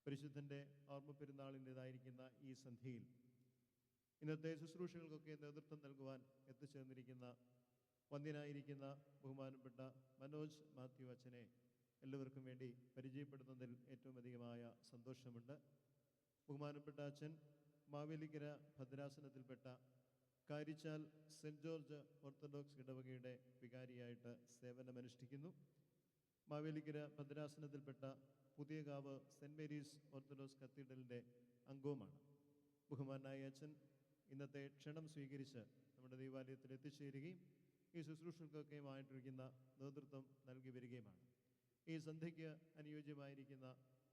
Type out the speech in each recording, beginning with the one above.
പരിശുദ്ധൻ്റെ ഓർമ്മ പെരുന്നാളിൻ്റെതായിരിക്കുന്ന ഈ സന്ധ്യയിൽ ഇന്നത്തെ ശുശ്രൂഷകൾക്കൊക്കെ നേതൃത്വം നൽകുവാൻ എത്തിച്ചേർന്നിരിക്കുന്ന വന്ദ്യനായിരിക്കുന്ന ബഹുമാനപ്പെട്ട മനോജ് മാത്യു അച്ഛനെ എല്ലാവർക്കും വേണ്ടി പരിചയപ്പെടുത്തുന്നതിൽ ഏറ്റവും അധികമായ സന്തോഷമുണ്ട്. ബഹുമാനപ്പെട്ട അച്ഛൻ മാവേലിക്കര ഭദ്രാസനത്തിൽപ്പെട്ട കാരിച്ചാൽ സെൻറ്റ് ജോർജ് ഓർത്തഡോക്സ് ഇടവകയുടെ വികാരിയായിട്ട് സേവനമനുഷ്ഠിക്കുന്നു. മാവേലിക്കര ഭദ്രാസനത്തിൽപ്പെട്ട പുതിയകാവ് സെൻറ്റ് മേരീസ് ഓർത്തഡോക്സ് കത്തീഡ്രലിൻ്റെ അംഗവുമാണ്. ബഹുമാനായ അച്ഛൻ ഇന്നത്തെ ക്ഷണം സ്വീകരിച്ച് നമ്മുടെ ദൈവാലയത്തിൽ എത്തിച്ചേരുകയും ഈ ശുശ്രൂഷകൾക്കൊക്കെയുമായിട്ടിരിക്കുന്ന നേതൃത്വം നൽകി വരികയുമാണ്. ഈ സന്ധ്യയ്ക്ക് അനുയോജ്യമായിരിക്കുന്ന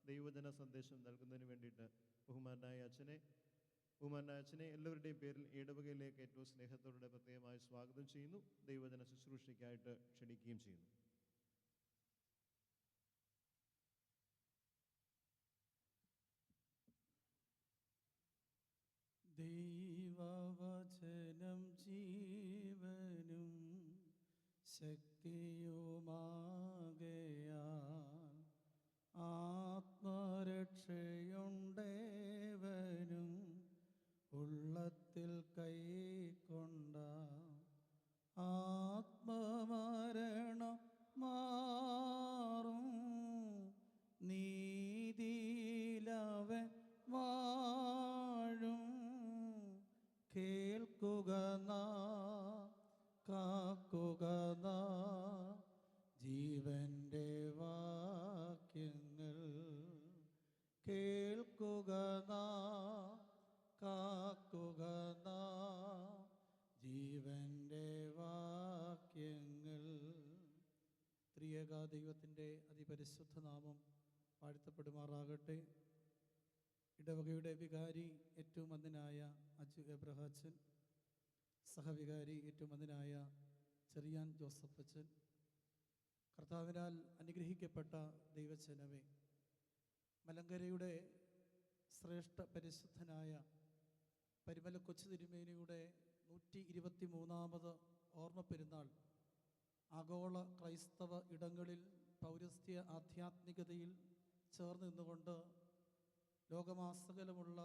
ദൈവജന സന്ദേശം നൽകുന്നതിന് വേണ്ടിയിട്ട് ബഹുമാനായ അച്ഛനെ എല്ലാവരുടെയും പേരിൽ ഇടവകയിലേക്ക് ഏറ്റവും സ്നേഹത്തോടെ പ്രത്യേകമായി സ്വാഗതം ചെയ്യുന്നു. ദൈവജന ശുശ്രൂഷയ്ക്കായിട്ട് ക്ഷണിക്കുകയും ചെയ്യുന്നു. ദൈവവചനം ജീവനും ശക്തിയുമാകയാൽ ആത്മരക്ഷയുണ്ടേവനും ഉള്ളത്തിൽ കൈക്കൊണ്ട ആത്മമരണം മാറും നീതിയിലവൻ വാഴും. കേൾക്കുക കാക്കുക ജീവന്റെ വാക്യങ്ങൾ. കേൾക്കുക കാക്കുക ജീവന്റെ വാക്യങ്ങൾ. ത്രിയേക ദൈവത്തിൻ്റെ അതിപരിശുദ്ധ നാമം വാഴ്ത്തപ്പെടുമാറാകട്ടെ. ഇടവകയുടെ വികാരി ഏറ്റവും വന്ദനായ അജു എബ്രഹാച്ചൻ, സഹവികാരി ഏറ്റവും വന്ദനായ ചെറിയാൻ ജോസഫച്ചൻ, കർത്താവിനാൽ അനുഗ്രഹിക്കപ്പെട്ട ദൈവജനമേ, മലങ്കരയുടെ ശ്രേഷ്ഠ പരിശുദ്ധനായ പരിമല കൊച്ചു തിരുമേനിയുടെ 123ാമത് ഓർമ്മ പെരുന്നാൾ ആഗോള ക്രൈസ്തവ ഇടങ്ങളിൽ പൗരസ്ത്യ ആധ്യാത്മികതയിൽ ചേർന്ന് നിന്നുകൊണ്ട് ലോകമാസകലമുള്ള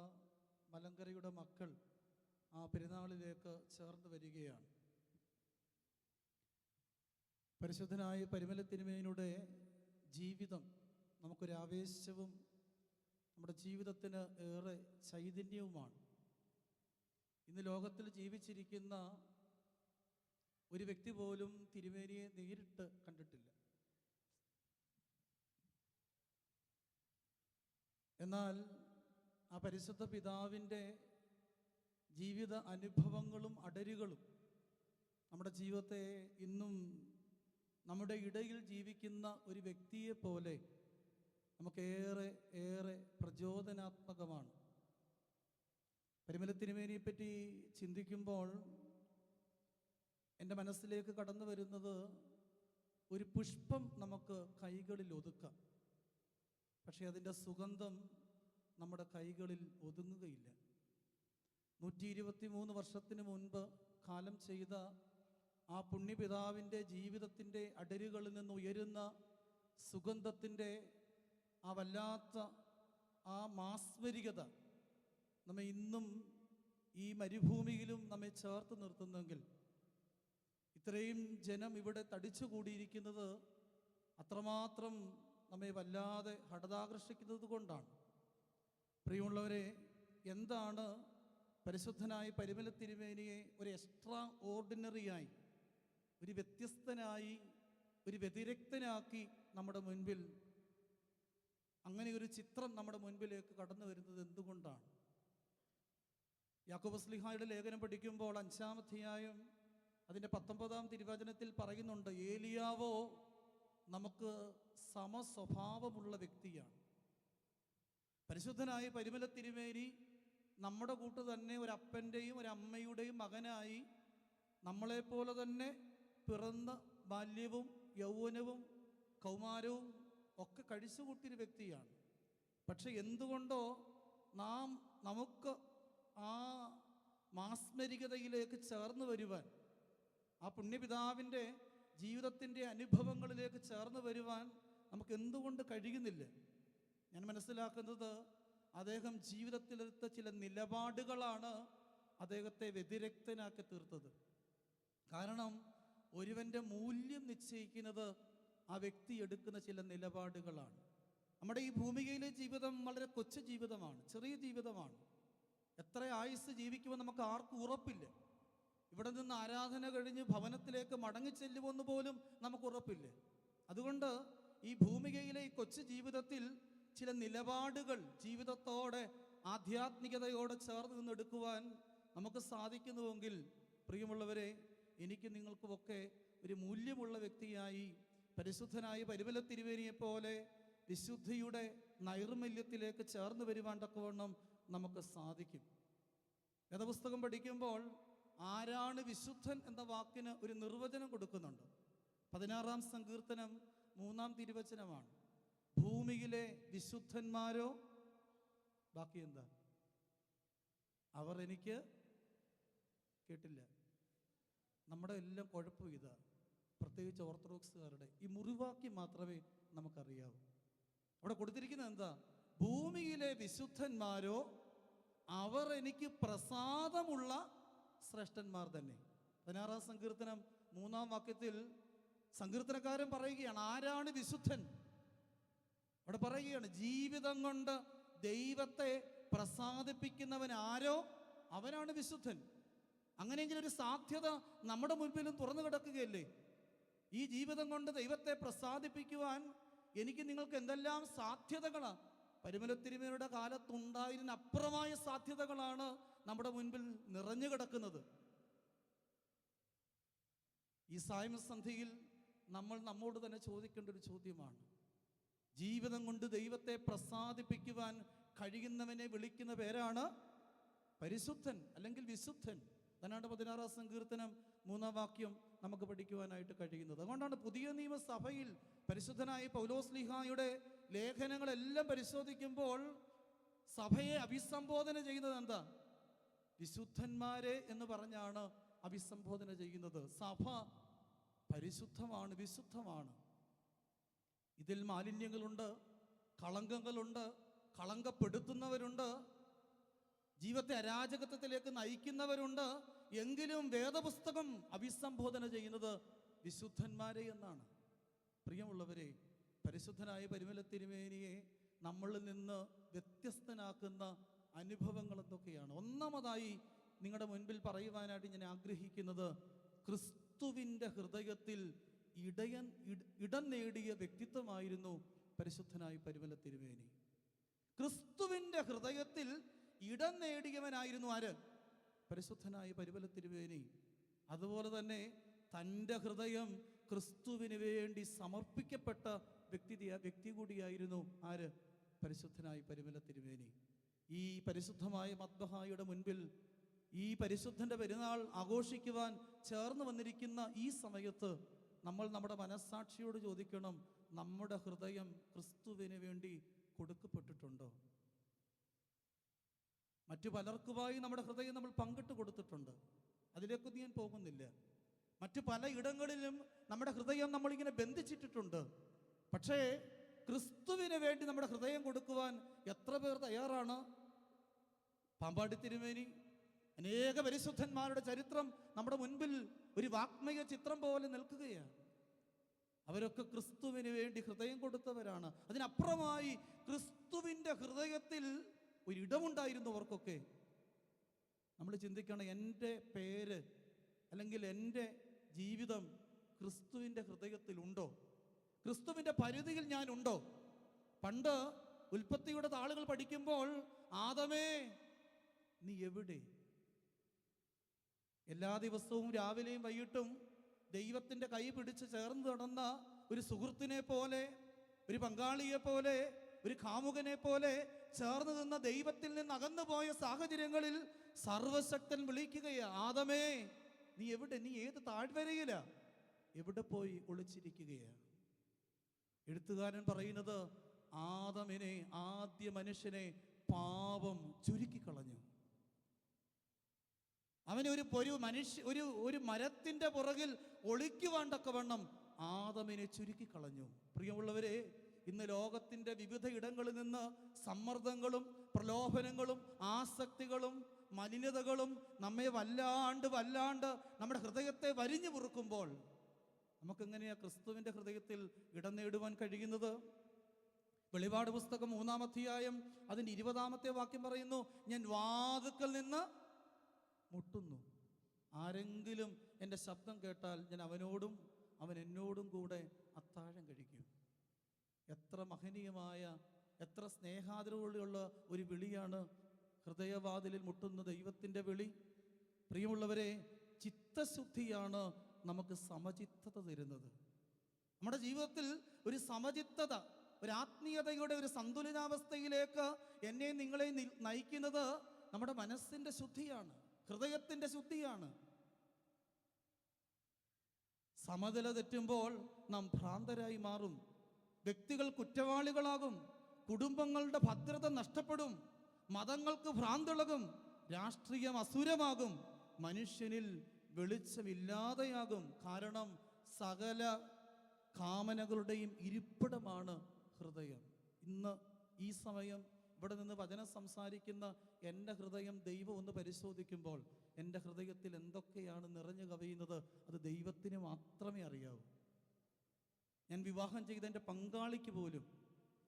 മലങ്കരയുടെ മക്കൾ ആ പെരുന്നാളിലേക്ക് ചേർന്ന് വരികയാണ്. പരിശുദ്ധനായ പരിമല തിരുമേനിയുടെ ജീവിതം നമുക്കൊരാവേശവും നമ്മുടെ ജീവിതത്തിന് ഏറെ ചൈതന്യവുമാണ്. ഇന്ന് ലോകത്തിൽ ജീവിച്ചിരിക്കുന്ന ഒരു വ്യക്തി പോലും തിരുമേനിയെ നേരിട്ട് കണ്ടിട്ടില്ല. എന്നാൽ ആ പരിശുദ്ധ പിതാവിൻ്റെ ജീവിത അനുഭവങ്ങളും അടരുകളും നമ്മുടെ ജീവിതത്തെ ഇന്നും നമ്മുടെ ഇടയിൽ ജീവിക്കുന്ന ഒരു വ്യക്തിയെ പോലെ നമുക്കേറെ ഏറെ പ്രചോദനാത്മകമാണ്. പരിമല തിരുമേനിയെപ്പറ്റി ചിന്തിക്കുമ്പോൾ എൻ്റെ മനസ്സിലേക്ക് കടന്നു വരുന്നത് ഒരു പുഷ്പം നമുക്ക് കൈകളിൽ ഒതുക്കാം, പക്ഷേ അതിൻ്റെ സുഗന്ധം നമ്മുടെ കൈകളിൽ ഒതുങ്ങുകയില്ല. 123 വർഷത്തിന് മുൻപ് കാലം ചെയ്ത ആ പുണ്യപിതാവിൻ്റെ ജീവിതത്തിൻ്റെ അടരുകളിൽ നിന്ന് ഉയരുന്ന സുഗന്ധത്തിൻ്റെ ആ വല്ലാത്ത ആ മാസ്മരികത നമ്മെ ഇന്നും ഈ മരുഭൂമിയിലും നമ്മെ ചേർത്ത് നിർത്തുന്നെങ്കിൽ, ഇത്രയും ജനം ഇവിടെ തടിച്ചുകൂടിയിരിക്കുന്നത് അത്രമാത്രം നമ്മെ വല്ലാതെ ഹഠാകർഷിക്കുന്നത് കൊണ്ടാണ്. പ്രിയമുള്ളവരെ, എന്താണ് പരിശുദ്ധനായ പരിമല തിരുമേനിയെ ഒരു എക്സ്ട്രാ ഓർഡിനറിയായി, ഒരു വ്യത്യസ്തനായി, ഒരു വ്യതിരക്തനാക്കി നമ്മുടെ മുൻപിൽ അങ്ങനെ ഒരു ചിത്രം നമ്മുടെ മുൻപിലേക്ക് കടന്നു വരുന്നത് എന്തുകൊണ്ടാണ്? യാക്കോബ് ശ്ലീഹായുടെ ലേഖനം പഠിക്കുമ്പോൾ 5-ാം അധ്യായം അതിൻ്റെ 19-ാം തിരുവചനത്തിൽ പറയുന്നുണ്ട്, ഏലിയാവോ നമുക്ക് സമസ്വഭാവമുള്ള വ്യക്തിയാണ്. പരിശുദ്ധനായ പരിമല തിരുമേനി നമ്മുടെ കൂട്ട് തന്നെ ഒരു അപ്പൻ്റെയും ഒരു അമ്മയുടെയും മകനായി നമ്മളെപ്പോലെ തന്നെ പിറന്ന ബാല്യവും യൗവനവും കൗമാരവും ഒക്കെ കഴിച്ചുകൂട്ടിയൊരു വ്യക്തിയാണ്. പക്ഷെ എന്തുകൊണ്ടോ നമുക്ക് ആ മാസ്മരികതയിലേക്ക് ചേർന്ന് വരുവാൻ, ആ പുണ്യപിതാവിൻ്റെ ജീവിതത്തിൻ്റെ അനുഭവങ്ങളിലേക്ക് ചേർന്ന് വരുവാൻ നമുക്ക് എന്തുകൊണ്ട് കഴിയുന്നില്ല? ഞാൻ മനസ്സിലാക്കുന്നത് അദ്ദേഹം ജീവിതത്തിലെടുത്ത ചില നിലപാടുകളാണ് അദ്ദേഹത്തെ വ്യതിരക്തനാക്കി തീർത്തത്. കാരണം ഒരുവൻ്റെ മൂല്യം നിശ്ചയിക്കുന്നത് ആ വ്യക്തി എടുക്കുന്ന ചില നിലപാടുകളാണ്. നമ്മുടെ ഈ ഭൂമികയിലെ ജീവിതം വളരെ കൊച്ചു ജീവിതമാണ്, ചെറിയ ജീവിതമാണ്. എത്ര ആയുസ് ജീവിക്കുമെന്ന് നമുക്ക് ആർക്കും ഉറപ്പില്ല. ഇവിടെ നിന്ന് ആരാധന കഴിഞ്ഞ് ഭവനത്തിലേക്ക് മടങ്ങിച്ചെല്ലുമെന്ന് പോലും നമുക്ക് ഉറപ്പില്ല. അതുകൊണ്ട് ഈ ഭൂമികയിലെ ഈ കൊച്ചു ജീവിതത്തിൽ ചില നിലപാടുകൾ ജീവിതത്തോടെ ആധ്യാത്മികതയോടെ ചേർന്ന് നിന്നെടുക്കുവാൻ നമുക്ക് സാധിക്കുന്നുവെങ്കിൽ, പ്രിയമുള്ളവരെ, എനിക്ക് നിങ്ങൾക്കുമൊക്കെ ഒരു മൂല്യമുള്ള വ്യക്തിയായി പരിശുദ്ധനായ പരിമല തിരുമേനിയെ പോലെ വിശുദ്ധിയുടെ നൈർമല്യത്തിലേക്ക് ചേർന്ന് വരുവാൻ തക്കവണ്ണം നമുക്ക് സാധിക്കും. വേദപുസ്തകം പഠിക്കുമ്പോൾ ആരാണ് വിശുദ്ധൻ എന്ന വാക്കിന് ഒരു നിർവചനം കൊടുക്കുന്നുണ്ട്. 16-ാം സങ്കീർത്തനം 3-ാം തിരുവചനമാണ്. ഭൂമിയിലെ വിശുദ്ധന്മാരോ, ബാക്കി എന്താ? അവർ എനിക്ക് കേട്ടില്ല. നമ്മുടെ എല്ലാം കുഴപ്പം ഇതാ, പ്രത്യേകിച്ച് ഓർത്തഡോക്സുകാരുടെ ഈ മുറിവാക്യം മാത്രമേ നമുക്കറിയാവൂ. അവിടെ കൊടുത്തിരിക്കുന്നത് എന്താ? ഭൂമിയിലെ വിശുദ്ധന്മാരോ അവർ എനിക്ക് പ്രസാദമുള്ള ശ്രേഷ്ഠന്മാർ തന്നെ. 16-ാം സങ്കീർത്തനം 3-ാം വാക്യത്തിൽ സങ്കീർത്തനക്കാരൻ പറയുകയാണ്, ആരാണ് വിശുദ്ധൻ? അവിടെ പറയുകയാണ്, ജീവിതം കൊണ്ട് ദൈവത്തെ പ്രസാദിപ്പിക്കുന്നവൻ ആരോ അവനാണ് വിശുദ്ധൻ. അങ്ങനെയെങ്കിലും ഒരു സാധ്യത നമ്മുടെ മുൻപിലും തുറന്നു കിടക്കുകയല്ലേ? ഈ ജീവിതം കൊണ്ട് ദൈവത്തെ പ്രസാദിപ്പിക്കുവാൻ എനിക്ക് നിങ്ങൾക്ക് എന്തെല്ലാം സാധ്യതകളാണ്. പരിമല തിരുമേനിയുടെ കാലത്തുണ്ടായിരുന്ന അപ്പുറമായ സാധ്യതകളാണ് നമ്മുടെ മുൻപിൽ നിറഞ്ഞു കിടക്കുന്നത്. ഈ സായമസന്ധിയിൽ നമ്മൾ നമ്മോട് തന്നെ ചോദിക്കേണ്ട ഒരു ചോദ്യമാണ്, ജീവിതം കൊണ്ട് ദൈവത്തെ പ്രസാദിപ്പിക്കുവാൻ കഴിയുന്നവനെ വിളിക്കുന്ന പേരാണ് പരിശുദ്ധൻ അല്ലെങ്കിൽ വിശുദ്ധൻ. അതാണ് 16-ാം സങ്കീർത്തനം 3-ാം വാക്യം നമുക്ക് പഠിക്കുവാനായിട്ട് കഴിയുന്നത്. അതുകൊണ്ടാണ് പുതിയ നിയമസഭയിൽ പരിശുദ്ധനായ പൗലോസ്ലീഹായുടെ ലേഖനങ്ങളെല്ലാം പരിശോധിക്കുമ്പോൾ സഭയെ അഭിസംബോധന ചെയ്യുന്നത് എന്താ? വിശുദ്ധന്മാരെ എന്ന് പറഞ്ഞാണ് അഭിസംബോധന ചെയ്യുന്നത്. സഭ പരിശുദ്ധമാണ്, വിശുദ്ധമാണ്. ഇതിൽ മാലിന്യങ്ങളുണ്ട്, കളങ്കങ്ങളുണ്ട്, കളങ്കപ്പെടുത്തുന്നവരുണ്ട്, ജീവിതത്തെ അരാജകത്വത്തിലേക്ക് നയിക്കുന്നവരുണ്ട്. എങ്കിലും വേദപുസ്തകം അഭിസംബോധന ചെയ്യുന്നത് വിശുദ്ധന്മാരെ എന്നാണ്. പ്രിയമുള്ളവരെ, പരിശുദ്ധനായ പരിമല തിരുമേനിയെ നമ്മളിൽ നിന്ന് വ്യത്യസ്തനാക്കുന്ന അനുഭവങ്ങൾ എന്തൊക്കെയാണ്? ഒന്നാമതായി നിങ്ങളുടെ മുൻപിൽ പറയുവാനായിട്ട് ഞാൻ ആഗ്രഹിക്കുന്നത്, ക്രിസ്തുവിൻ്റെ ഹൃദയത്തിൽ ഇടം നേടിയ വ്യക്തിത്വമായിരുന്നു പരിശുദ്ധനായ പരിമല തിരുമേനി. ക്രിസ്തുവിൻ്റെ ഹൃദയത്തിൽ ഇടം നേടിയവനായിരുന്നു ആര്? പരിശുദ്ധനായ പരിമല തിരുമേനി. അതുപോലെ തന്നെ തൻ്റെ ഹൃദയം ക്രിസ്തുവിന് വേണ്ടി സമർപ്പിക്കപ്പെട്ട വ്യക്തി കൂടിയായിരുന്നു ആര്? പരിശുദ്ധനായ പരിമല തിരുമേനി. ഈ പരിശുദ്ധമായ മദ്ബഹായുടെ മുൻപിൽ ഈ പരിശുദ്ധൻ്റെ പെരുന്നാൾ ആഘോഷിക്കുവാൻ ചേർന്ന് വന്നിരിക്കുന്ന ഈ സമയത്ത് നമ്മൾ നമ്മുടെ മനസ്സാക്ഷിയോട് ചോദിക്കണം, നമ്മുടെ ഹൃദയം ക്രിസ്തുവിന് വേണ്ടി കൊടുക്കപ്പെട്ടിട്ടുണ്ടോ? മറ്റു പലർക്കുമായി നമ്മുടെ ഹൃദയം നമ്മൾ പങ്കിട്ട് കൊടുത്തിട്ടുണ്ട്, അതിലേക്കൊന്നും ഞാൻ പോകുന്നില്ല. മറ്റു പല ഇടങ്ങളിലും നമ്മുടെ ഹൃദയം നമ്മളിങ്ങനെ ബന്ധിച്ചിട്ടിട്ടുണ്ട്. പക്ഷേ ക്രിസ്തുവിന് വേണ്ടി നമ്മുടെ ഹൃദയം കൊടുക്കുവാൻ എത്ര പേർ തയ്യാറാണ്? പാമ്പാടി തിരുമേനി, അനേക പരിശുദ്ധന്മാരുടെ ചരിത്രം നമ്മുടെ മുൻപിൽ ഒരു വാഗ്മയ ചിത്രം പോലെ നിൽക്കുകയാണ്. അവരൊക്കെ ക്രിസ്തുവിന് വേണ്ടി ഹൃദയം കൊടുത്തവരാണ്. അതിനപ്പുറമായി ക്രിസ്തുവിൻ്റെ ഹൃദയത്തിൽ ഒരിടമുണ്ടായിരുന്നു അവർക്കൊക്കെ. നമ്മൾ ചിന്തിക്കണം, എൻ്റെ പേര് അല്ലെങ്കിൽ എൻ്റെ ജീവിതം ക്രിസ്തുവിൻ്റെ ഹൃദയത്തിലുണ്ടോ? ക്രിസ്തുവിൻ്റെ പരിധിയിൽ ഞാനുണ്ടോ? പണ്ട് ഉൽപ്പത്തിയുടെ താളുകൾ പഠിക്കുമ്പോൾ, ആദമേ നീ എവിടെ? എല്ലാ ദിവസവും രാവിലെയും വൈകിട്ടും ദൈവത്തിൻ്റെ കൈ പിടിച്ച് ചേർന്ന് നടന്ന ഒരു സുഹൃത്തിനെ പോലെ, ഒരു പങ്കാളിയെ പോലെ, ഒരു കാമുകനെ പോലെ ചേർന്ന് നിന്ന ദൈവത്തിൽ നിന്ന് അകന്നു പോയ സാഹചര്യങ്ങളിൽ സർവശക്തൻ വിളിക്കുകയാ, ആദമേ നീ എവിടെ? നീ ഏത് താഴ്വരയില? എവിടെ പോയി ഒളിച്ചിരിക്കുകയാണ്? എഴുത്തുകാരൻ പറയുന്നത്, ആദമിനെ, ആദ്യ മനുഷ്യനെ പാപം ചുരുക്കിക്കളഞ്ഞു. അവനെ ഒരു മരത്തിന്റെ പുറകിൽ ഒളിക്കുവാൻ തക്കവണ്ണം ആദമിനെ ചുരുക്കിക്കളഞ്ഞു. പ്രിയമുള്ളവരെ, ഇന്ന് ലോകത്തിൻ്റെ വിവിധ ഇടങ്ങളിൽ നിന്ന് സമ്മർദ്ദങ്ങളും പ്രലോഭനങ്ങളും ആസക്തികളും മലിനതകളും നമ്മെ വല്ലാണ്ട് നമ്മുടെ ഹൃദയത്തെ വരിഞ്ഞു മുറുക്കുമ്പോൾ നമുക്കെങ്ങനെയാണ് ക്രിസ്തുവിൻ്റെ ഹൃദയത്തിൽ ഇടം നേടുവാൻ കഴിയുന്നത്? വെളിപാട് പുസ്തകം 3-ാം അധ്യായം അതിൻ്റെ 20-ാമത്തെ വാക്യം പറയുന്നു, ഞാൻ വാതിൽക്കൽ നിന്ന് മുട്ടുന്നു. ആരെങ്കിലും എൻ്റെ ശബ്ദം കേട്ടാൽ ഞാൻ അവനോടും അവൻ എന്നോടും കൂടെ അത്താഴം കഴിക്കും. എത്ര മഹനീയമായ, എത്ര സ്നേഹാദരവുള്ള ഒരു വിളിയാണ് ഹൃദയവാതിലിൽ മുട്ടുന്ന ദൈവത്തിൻ്റെ വിളി. പ്രിയമുള്ളവരെ, ചിത്തശുദ്ധിയാണ് നമുക്ക് സമചിത്തത തരുന്നത്. നമ്മുടെ ജീവിതത്തിൽ ഒരു സമചിത്തത, ഒരു ആത്മീയതയുടെ ഒരു സന്തുലിതാവസ്ഥയിലേക്ക് എന്നെ നിങ്ങളെ നയിക്കുന്നത് നമ്മുടെ മനസ്സിൻ്റെ ശുദ്ധിയാണ്, ഹൃദയത്തിൻ്റെ ശുദ്ധിയാണ്. സമനില തെറ്റുമ്പോൾ നാം ഭ്രാന്തരായി മാറും, വ്യക്തികൾ കുറ്റവാളികളാകും, കുടുംബങ്ങളുടെ ഭദ്രത നഷ്ടപ്പെടും, മതങ്ങൾക്ക് ഭ്രാന്തിളകും, രാഷ്ട്രീയം അസുരമാകും, മനുഷ്യനിൽ വെളിച്ചമില്ലാതെയാകും. കാരണം സകല കാമനകളുടെയും ഇരിപ്പിടമാണ് ഹൃദയം. ഇന്ന് ഈ സമയം ഇവിടെ നിന്ന് വചനം സംസാരിക്കുന്ന എൻ്റെ ഹൃദയം ദൈവം ഒന്ന് പരിശോധിക്കുമ്പോൾ എൻ്റെ ഹൃദയത്തിൽ എന്തൊക്കെയാണ് നിറഞ്ഞു കവിയുന്നത് അത് ദൈവത്തിന് മാത്രമേ അറിയാവൂ. ഞാൻ വിവാഹം ചെയ്ത എൻ്റെ പങ്കാളിക്ക് പോലും,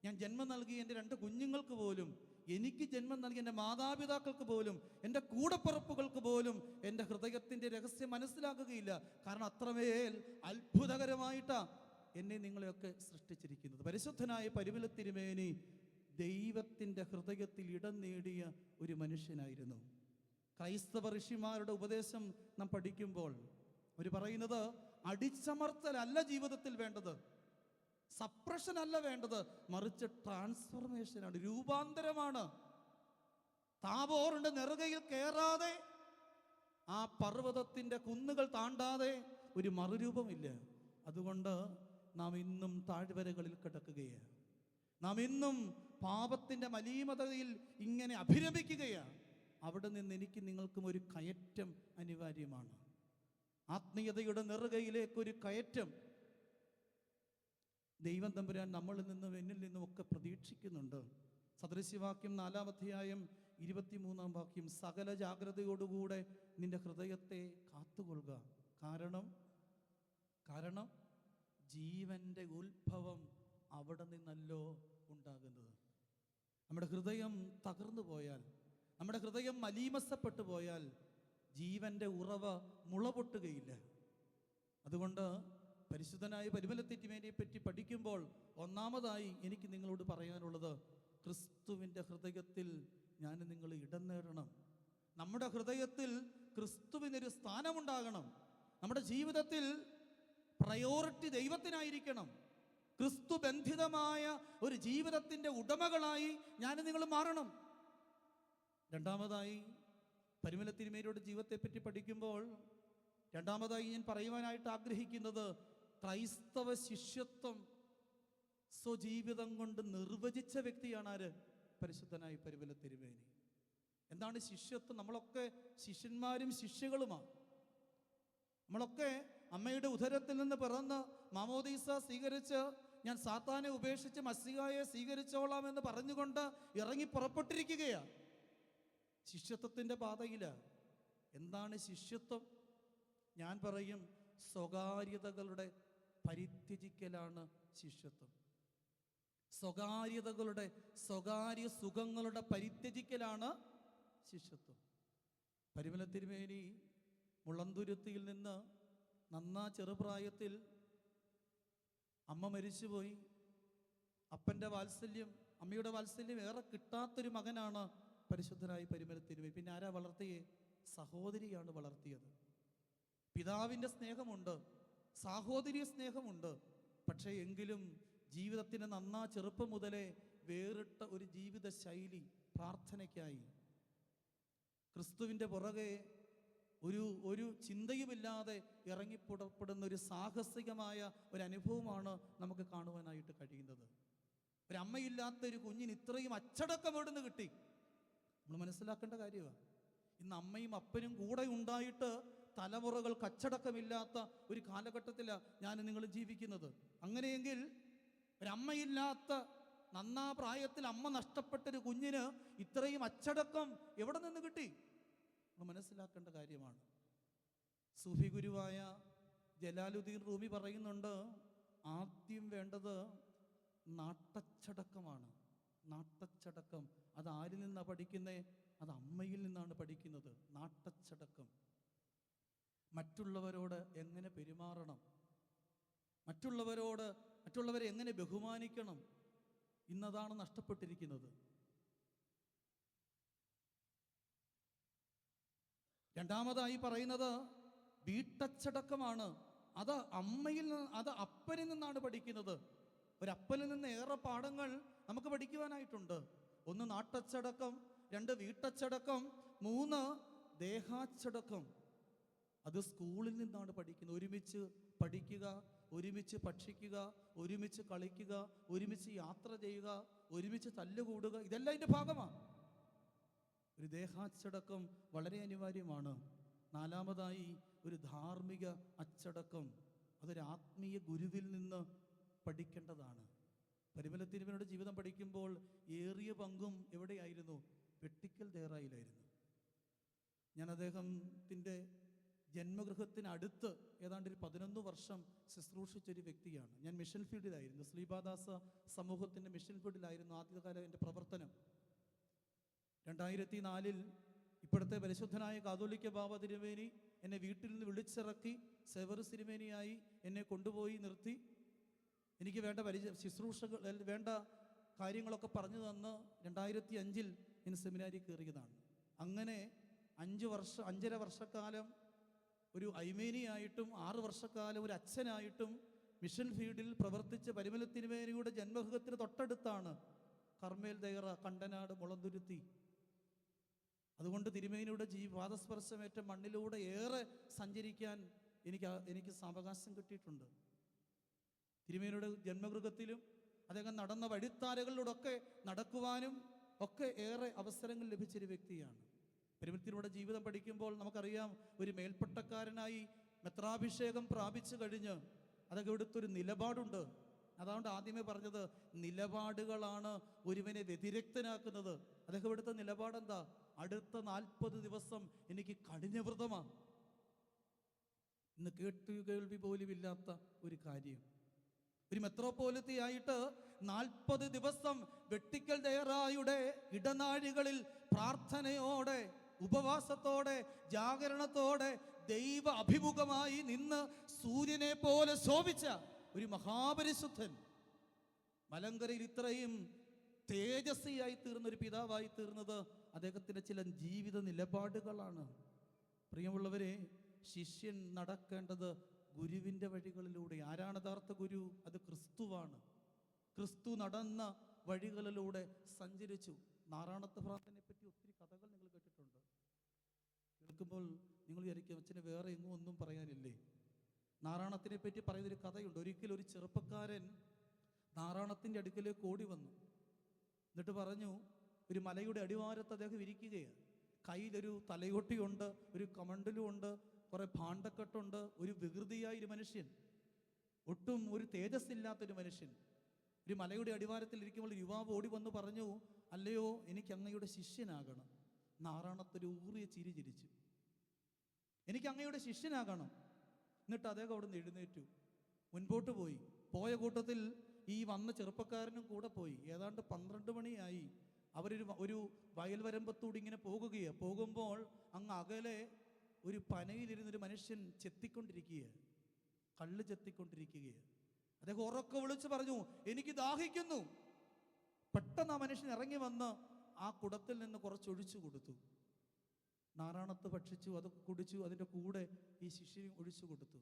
ഞാൻ ജന്മം നൽകിയ എൻ്റെ 2 കുഞ്ഞുങ്ങൾക്ക് പോലും, എനിക്ക് ജന്മം നൽകിയ എൻ്റെ മാതാപിതാക്കൾക്ക് പോലും, എൻ്റെ കൂടപ്പിറപ്പുകൾക്ക് പോലും എൻ്റെ ഹൃദയത്തിൻ്റെ രഹസ്യം മനസ്സിലാക്കുകയില്ല. കാരണം അത്രമേൽ അത്ഭുതകരമായിട്ടാണ് എന്നെ നിങ്ങളെയൊക്കെ സൃഷ്ടിച്ചിരിക്കുന്നത്. പരിശുദ്ധനായ പരിമല തിരുമേനി ദൈവത്തിൻ്റെ ഹൃദയത്തിൽ ഇടം നേടിയ ഒരു മനുഷ്യനായിരുന്നു. ക്രൈസ്തവ ഋഷിമാരുടെ ഉപദേശം നാം പഠിക്കുമ്പോൾ അവർ പറയുന്നത്, അടിച്ചമർത്തലല്ല ജീവിതത്തിൽ വേണ്ടത്, സപ്രഷൻ അല്ല വേണ്ടത്, മറിച്ച് ട്രാൻസ്ഫർമേഷനാണ്, രൂപാന്തരമാണ്. താബോറിന്റെ നെറുകയിൽ കയറാതെ, ആ പർവ്വതത്തിന്റെ കുന്നുകൾ താണ്ടാതെ ഒരു മറുരൂപമില്ല. അതുകൊണ്ട് നാം ഇന്നും താഴ്വരകളിൽ കിടക്കുകയാണ്, നാം ഇന്നും പാപത്തിന്റെ മലീമതയിൽ ഇങ്ങനെ അഭിരമിക്കുകയാണ്. അവിടെ നിന്ന് എനിക്ക് നിങ്ങൾക്കും ഒരു കയറ്റം അനിവാര്യമാണ്. ആത്മീയതയുടെ നെറുകയിലേക്കൊരു കയറ്റം ദൈവം തമ്പുരാൻ നമ്മളിൽ നിന്നും എന്നിൽ നിന്നും ഒക്കെ പ്രതീക്ഷിക്കുന്നുണ്ട്. സദൃശ്യവാക്യം 4-ാം അധ്യായം 23-ാം വാക്യം, സകല ജാഗ്രതയോടുകൂടെ നിന്റെ ഹൃദയത്തെ കാത്തുകൊള്ളുക, കാരണം ജീവന്റെ ഉത്ഭവം അവിടെ നിന്നല്ലോ ഉണ്ടാകുന്നത്. നമ്മുടെ ഹൃദയം തകർന്നു പോയാൽ, നമ്മുടെ ഹൃദയം മലീമസപ്പെട്ടു പോയാൽ ജീവന്റെ ഉറവ മുളപൊട്ടുകയില്ല. അതുകൊണ്ട് പരിശുദ്ധനായ പരിമല തിരുമേനിയെ പറ്റി പഠിക്കുമ്പോൾ ഒന്നാമതായി എനിക്ക് നിങ്ങളോട് പറയാനുള്ളത്, ക്രിസ്തുവിൻ്റെ ഹൃദയത്തിൽ ഞാൻ നിങ്ങൾ ഇടം നേടണം. നമ്മുടെ ഹൃദയത്തിൽ ക്രിസ്തുവിനൊരു സ്ഥാനമുണ്ടാകണം. നമ്മുടെ ജീവിതത്തിൽ പ്രയോറിറ്റി ദൈവത്തിനായിരിക്കണം. ക്രിസ്തു ബന്ധിതമായ ഒരു ജീവിതത്തിൻ്റെ ഉടമകളായി ഞാൻ നിങ്ങൾ മാറണം. രണ്ടാമതായി പരിമല തിരുമേനിയുടെ ജീവിതത്തെപ്പറ്റി പഠിക്കുമ്പോൾ രണ്ടാമതായി ഞാൻ പറയുവാനായിട്ട് ആഗ്രഹിക്കുന്നത്, ക്രൈസ്തവ ശിഷ്യത്വം സ്വജീവിതം കൊണ്ട് നിർവചിച്ച വ്യക്തിയാണ് ആര്? പരിശുദ്ധനായി പരിമല തിരുമേനി. എന്താണ് ശിഷ്യത്വം? നമ്മളൊക്കെ ശിഷ്യന്മാരും ശിഷ്യകളുമാണ്. നമ്മളൊക്കെ അമ്മയുടെ ഉദരത്തിൽ നിന്ന് പിറന്ന് മാമോദീസ സ്വീകരിച്ച് ഞാൻ സാത്താനെ ഉപേക്ഷിച്ച് മസ്സിഹായെ സ്വീകരിച്ചോളാം എന്ന് പറഞ്ഞുകൊണ്ട് ഇറങ്ങി പുറപ്പെട്ടിരിക്കുകയാണ്. ശിഷ്യത്വത്തിൻ്റെ പാതയില. എന്താണ് ശിഷ്യത്വം? ഞാൻ പറയും, സ്വകാര്യതകളുടെ പരിത്യജിക്കലാണ് ശിഷ്യത്വം. സ്വകാര്യ സുഖങ്ങളുടെ പരിത്യജിക്കലാണ് ശിഷ്യത്വം. പരിമല തിരുമേനി മുളന്തുരുത്തിയിൽ നിന്ന് നന്നാ ചെറുപ്രായത്തിൽ അമ്മ മരിച്ചുപോയി. അപ്പൻ്റെ വാത്സല്യം, അമ്മയുടെ വാത്സല്യം ഏറെ കിട്ടാത്തൊരു മകനാണ് പരിശുദ്ധനായി പരിമല തിരുമേനി. പിന്നെ ആരാ വളർത്തിയേ? സഹോദരിയാണ് വളർത്തിയത്. പിതാവിൻ്റെ സ്നേഹമുണ്ട്, സാഹോദര്യ സ്നേഹമുണ്ട്. പക്ഷേ എങ്കിലും ജീവിതത്തിന് നന്നാ ചെറുപ്പം മുതലേ വേറിട്ട ഒരു ജീവിത ശൈലി, പ്രാർത്ഥനയ്ക്കായി ക്രിസ്തുവിൻ്റെ പുറകെ ഒരു ചിന്തയുമില്ലാതെ ഇറങ്ങിപ്പുറപ്പെടുന്ന ഒരു സാഹസികമായ ഒരു അനുഭവമാണ് നമുക്ക് കാണുവാനായിട്ട് കഴിയുന്നത്. ഒരമ്മയില്ലാത്തൊരു കുഞ്ഞിന് ഇത്രയും അച്ചടക്കം എവിടുന്ന് കിട്ടി? നമ്മൾ മനസ്സിലാക്കേണ്ട കാര്യമാണ്. ഇന്ന് അമ്മയും അപ്പനും കൂടെ ഉണ്ടായിട്ട് തലമുറകൾക്ക് അച്ചടക്കമില്ലാത്ത ഒരു കാലഘട്ടത്തിലാണ് ഞാൻ നിങ്ങൾ ജീവിക്കുന്നത്. അങ്ങനെയെങ്കിൽ ഒരമ്മയില്ലാത്ത നന്നാ പ്രായത്തിൽ അമ്മ നഷ്ടപ്പെട്ടൊരു കുഞ്ഞിന് ഇത്രയും അച്ചടക്കം എവിടെ നിന്ന് കിട്ടി? നമ്മൾ മനസ്സിലാക്കേണ്ട കാര്യമാണ്. സൂഫി ഗുരുവായ ജലാലുദ്ദീൻ റൂമി പറയുന്നുണ്ട്, ആദ്യം വേണ്ടത് നാട്ടച്ചടക്കമാണ്. നാട്ടച്ചടക്കം അത് ആരിൽ നിന്നാണ് പഠിക്കുന്നത്? അത് അമ്മയിൽ നിന്നാണ് പഠിക്കുന്നത്. നാട്ടച്ചടക്കം. മറ്റുള്ളവരോട് എങ്ങനെ പെരുമാറണം, മറ്റുള്ളവരെ എങ്ങനെ ബഹുമാനിക്കണം, ഇന്നതാണ് നഷ്ടപ്പെട്ടിരിക്കുന്നത്. രണ്ടാമതായി പറയുന്നത് വീട്ടച്ചടക്കമാണ്. അത് അമ്മയിൽ നിന്ന്, അത് അപ്പനിൽ നിന്നാണ് പഠിക്കുന്നത്. ഒരപ്പനിൽ നിന്ന് ഏറെ പാഠങ്ങൾ നമുക്ക് പഠിക്കുവാനായിട്ടുണ്ട്. ഒന്ന് നാട്ടച്ചടക്കം, രണ്ട് വീട്ടച്ചടക്കം, മൂന്ന് ദേഹാച്ചടക്കം. അത് സ്കൂളിൽ നിന്നാണ് പഠിക്കുന്നത്. ഒരുമിച്ച് പഠിക്കുക, ഒരുമിച്ച് ഭക്ഷിക്കുക, ഒരുമിച്ച് കളിക്കുക, ഒരുമിച്ച് യാത്ര ചെയ്യുക, ഒരുമിച്ച് തല്ലുകൂടുക, ഇതെല്ലാം ഇതിൻ്റെ ഭാഗമാണ്. ഒരു ദേഹാച്ചടക്കം വളരെ അനിവാര്യമാണ്. നാലാമതായി ഒരു ധാർമ്മിക അച്ചടക്കം. അതൊരു ആത്മീയ ഗുരുവിൽ നിന്ന് പഠിക്കേണ്ടതാണ്. പരിമല തിരുമേനിയുടെ ജീവിതം പഠിക്കുമ്പോൾ ഏറിയ പങ്കും എവിടെയായിരുന്നു? വെട്ടിക്കൽ ദേറായിലായിരുന്നു. ഞാൻ അദ്ദേഹത്തിൻ്റെ ജന്മഗൃഹത്തിനടുത്ത് ഏതാണ്ട് ഒരു 11 വർഷം ശുശ്രൂഷിച്ചൊരു വ്യക്തിയാണ്. ഞാൻ മിഷൻ ഫീൽഡിലായിരുന്നു, ശ്രീപാദാസ സമൂഹത്തിൻ്റെ മിഷൻ ഫീൽഡിലായിരുന്നു ആദ്യകാലം എൻ്റെ പ്രവർത്തനം. 2004 ഇപ്പോഴത്തെ പരിശുദ്ധനായ കാതോലിക്ക ബാബ തിരുമേനി എന്നെ വീട്ടിൽ നിന്ന് വിളിച്ചിറക്കി സെവറസ് തിരുമേനിയായി എന്നെ കൊണ്ടുപോയി നിർത്തി. എനിക്ക് വേണ്ട ശുശ്രൂഷകൾ, വേണ്ട കാര്യങ്ങളൊക്കെ പറഞ്ഞു തന്ന് 2005 ഞാൻ സെമിനാരി കയറിയതാണ്. അങ്ങനെ 5.5 വർഷക്കാലം ഒരു ഐമേനിയായിട്ടും 6 വർഷക്കാലം ഒരു അച്ഛനായിട്ടും മിഷൻ ഫീൽഡിൽ പ്രവർത്തിച്ച് പരിമല തിരുമേനിയുടെ ജന്മഗൃഹത്തിന് തൊട്ടടുത്താണ് കർമ്മേൽ ദൈറ, കണ്ടനാട്, മുളന്തുരുത്തി. അതുകൊണ്ട് തിരുമേനിയുടെ പാദസ്പർശമേറ്റ മണ്ണിലൂടെ ഏറെ സഞ്ചരിക്കാൻ എനിക്ക് സാവകാശം കിട്ടിയിട്ടുണ്ട്. തിരുമേനിയുടെ ജന്മഗൃഹത്തിലും അദ്ദേഹം നടന്ന വഴിത്താരകളിലൂടെയൊക്കെ നടക്കുവാനും ഒക്കെ ഏറെ അവസരങ്ങൾ ലഭിച്ചൊരു വ്യക്തിയാണ്. പരിമലത്തിലൂടെ ജീവിതം പഠിക്കുമ്പോൾ നമുക്കറിയാം, ഒരു മേൽപ്പട്ടക്കാരനായി മെത്രാഭിഷേകം പ്രാപിച്ചു കഴിഞ്ഞ് അതൊക്കെ എടുത്തൊരു നിലപാടുണ്ട്. അതുകൊണ്ട് ആദ്യമേ പറഞ്ഞത് നിലപാടുകളാണ് ഒരുവനെ വ്യതിരക്തനാക്കുന്നത്. അദ്ദേഹം എടുത്ത നിലപാടെന്താ? അടുത്ത 40 ദിവസം എനിക്ക് കഠിനവ്രതമാണ്. ഇന്ന് കേൾവി പോലും ഇല്ലാത്ത ഒരു കാര്യം. ഒരു മെത്രോപോലിത്തയായിട്ട് 40 ദിവസം വെട്ടിക്കൽ ദേറായുടെ ഇടനാഴികളിൽ പ്രാർത്ഥനയോടെ, ഉപവാസത്തോടെ, ജാഗരണത്തോടെ ദൈവ അഭിമുഖമായി നിന്ന് സൂര്യനെ പോലെ ശോഭിച്ച ഒരു മഹാപരിശുദ്ധൻ, മലങ്കരയിൽ ഇത്രയും തേജസ്വിയായി തീർന്ന ഒരു പിതാവായി തീർന്നത് അദ്ദേഹത്തിൻ്റെ ചില ജീവിത നിലപാടുകളാണ്. പ്രിയമുള്ളവരെ, ശിഷ്യൻ നടക്കേണ്ടത് ഗുരുവിൻ്റെ വഴികളിലൂടെ. ആരാണ് യഥാർത്ഥ ഗുരു? അത് ക്രിസ്തുവാണ്. ക്രിസ്തു നടന്ന വഴികളിലൂടെ സഞ്ചരിച്ചു. നാറാണത്ത് ഭ്രാന്തനെ പറ്റി ഒത്തിരി കഥകൾ നിങ്ങൾ കേട്ടിട്ടുണ്ട്. കേൾക്കുമ്പോൾ നിങ്ങൾ വിചാരിക്കും, അച്ഛന് വേറെ എങ്ങും ഒന്നും പറയാനില്ലേ? നാറാണത്തിനെ പറ്റി പറയുന്നൊരു കഥയുണ്ട്. ഒരിക്കലും ഒരു ചെറുപ്പക്കാരൻ നാറാണത്തിൻ്റെ അടുക്കലേക്ക് ഓടി വന്നു. എന്നിട്ട് പറഞ്ഞു, ഒരു മലയുടെ അടിവാരത്ത് അദ്ദേഹം ഇരിക്കുകയാണ്. കയ്യിലൊരു തലയോട്ടിയുണ്ട്, ഒരു കമണ്ടലുമുണ്ട്, കുറെ ഭാണ്ഡക്കെട്ടുണ്ട്. ഒരു വികൃതിയായ ഒരു മനുഷ്യൻ, ഒട്ടും ഒരു തേജസ്സില്ലാത്തൊരു മനുഷ്യൻ. ഒരു മലയുടെ അടിവാരത്തിൽ ഇരിക്കുമ്പോൾ യുവാവ് ഓടി വന്ന് പറഞ്ഞു, അല്ലയോ, എനിക്ക് അങ്ങയുടെ ശിഷ്യനാകണം. നാറാണത്തൊരു ഊറിയ ചിരി ചിരിച്ചു. എനിക്ക് അങ്ങയുടെ ശിഷ്യനാകണം. എന്നിട്ട് അദ്ദേഹം അവിടെ നിന്ന് എഴുന്നേറ്റു, മുൻപോട്ട് പോയി. പോയ കൂട്ടത്തിൽ ഈ വന്ന ചെറുപ്പക്കാരനും കൂടെ പോയി. ഏതാണ്ട് 12 മണിയായി. ഒരു വയൽ വരമ്പത്തൂടി ഇങ്ങനെ പോകുകയാണ്. പോകുമ്പോൾ അങ്ങ് അകലെ ഒരു പനയിലിരുന്നൊരു മനുഷ്യൻ ചെത്തിക്കൊണ്ടിരിക്കുകയാണ്, കള്ള് ചെത്തിക്കൊണ്ടിരിക്കുകയാണ്. അദ്ദേഹം ഉറക്കെ വിളിച്ച് പറഞ്ഞു, എനിക്ക് ദാഹിക്കുന്നു. പെട്ടെന്ന് ആ മനുഷ്യൻ ഇറങ്ങി വന്ന് ആ കുടത്തിൽ നിന്ന് കുറച്ചൊഴിച്ചു കൊടുത്തു. നാറാണത്ത് ഭക്ഷിച്ചു, അത് കുടിച്ചു. അതിൻ്റെ കൂടെ ഈ ശിഷ്യനും ഒഴിച്ചു കൊടുത്തു.